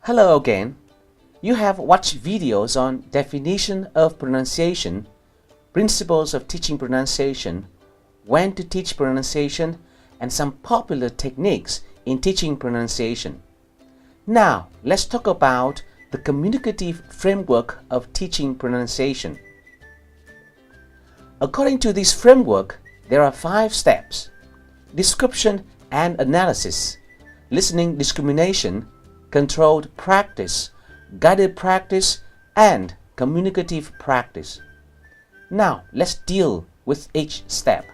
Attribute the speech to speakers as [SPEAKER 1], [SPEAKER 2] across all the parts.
[SPEAKER 1] Hello again. You have watched videos on definition of pronunciation, principles of teaching pronunciation, when to teach pronunciation, and some popular techniques in teaching pronunciation. Now, let's talk about the communicative framework of teaching pronunciation. According to this framework, there are 5 steps: description and analysis, listening discrimination, controlled practice, guided practice, and communicative practice. Now, let's deal with each step.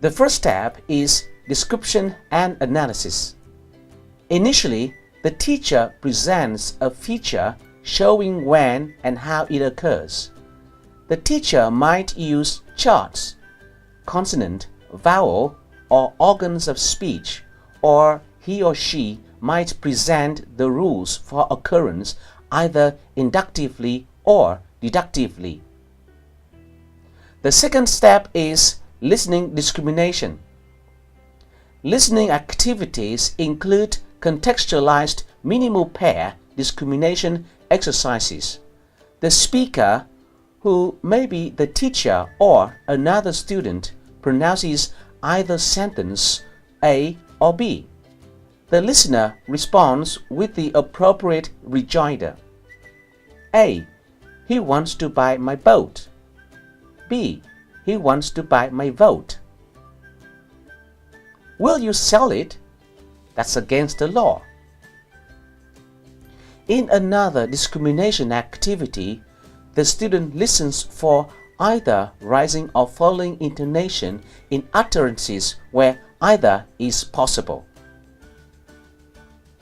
[SPEAKER 1] The first step is description and analysis. Initially, the teacher presents a feature showing when and how it occurs. The teacher might use charts, consonant, vowel, or organs of speech, or he or she might present the rules for occurrence either inductively or deductively. The second step is listening discrimination. Listening activities include contextualized minimal pair discrimination exercises. The speaker, who may be the teacher or another student, pronounces either sentence A or B. The listener responds with the appropriate rejoinder. A. He wants to buy my boat. B. He wants to buy my vote. Will you sell it? That's against the law. In another discrimination activity, the student listens for either rising or falling intonation in utterances where either is possible.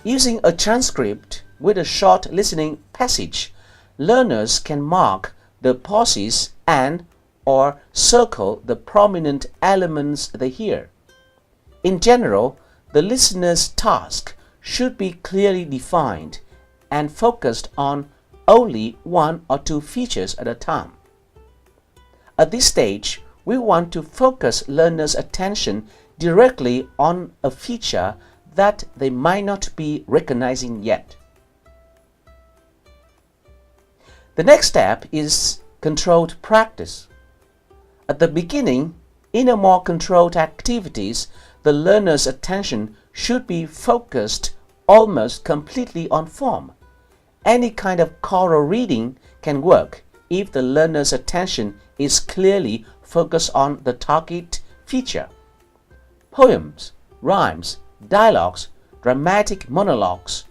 [SPEAKER 1] Using a transcript with a short listening passage, learners can mark the pauses and/or circle the prominent elements they hear. In general, the listener's task should be clearly defined and focused on only 1 or 2 features at a time. At this stage, we want to focus learners' attention directly on a feature that they might not be recognizing yet. The next step is controlled practice. At the beginning, in a more controlled activities, the learner's attention should be focused almost completely on form. Any kind of choral reading can work if the learner's attention is clearly focused on the target feature. Poems, rhymes, dialogues, dramatic monologues,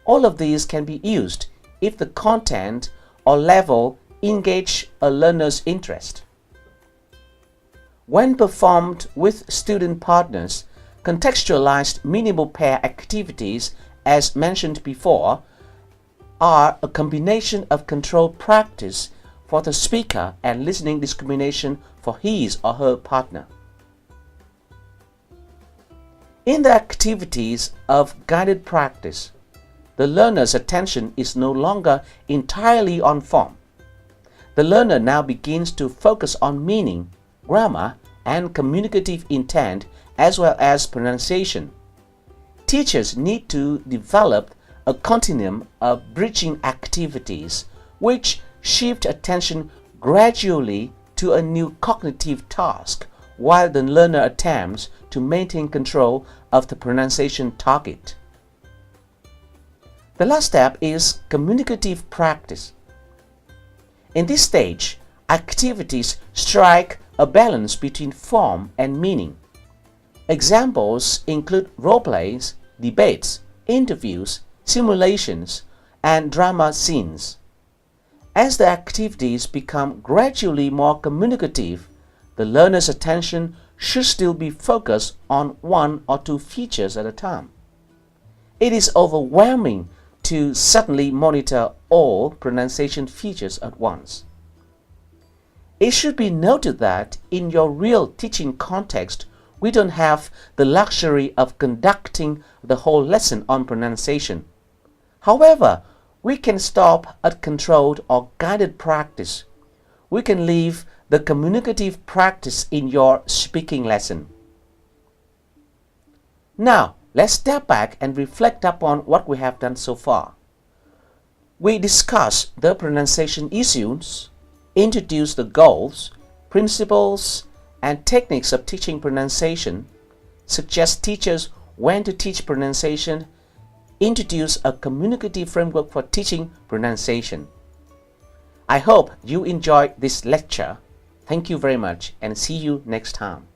[SPEAKER 1] all of these can be used if the content or level engage a learner's interest. When performed with student partners, contextualized minimal pair activities, as mentioned before, are a combination of controlled practice for the speaker and listening discrimination for his or her partner. In the activities of guided practice, the learner's attention is no longer entirely on form. The learner now begins to focus on meaning, grammar, and communicative intent, as well as pronunciation. Teachers need to develop a continuum of bridging activities which shift attention gradually to a new cognitive task while the learner attempts to maintain control of the pronunciation target. The last step is communicative practice. In this stage, activities strike a balance between form and meaning. Examples include role plays, debates, interviews, simulations, and drama scenes. As the activities become gradually more communicative, the learner's attention should still be focused on 1 or 2 features at a time. It is overwhelming to suddenly monitor all pronunciation features at once. It should be noted that in your real teaching context, we don't have the luxury of conducting the whole lesson on pronunciation. However, we can stop at controlled or guided practice. We can leave the communicative practice in your speaking lesson. Now, Let's step back and reflect upon what we have done so far. We discussed the pronunciation issues, introduced the goals, principles, and techniques of teaching pronunciation, suggest teachers when to teach pronunciation, introduce a communicative framework for teaching pronunciation. I hope you enjoyed this lecture. Thank you very much and see you next time.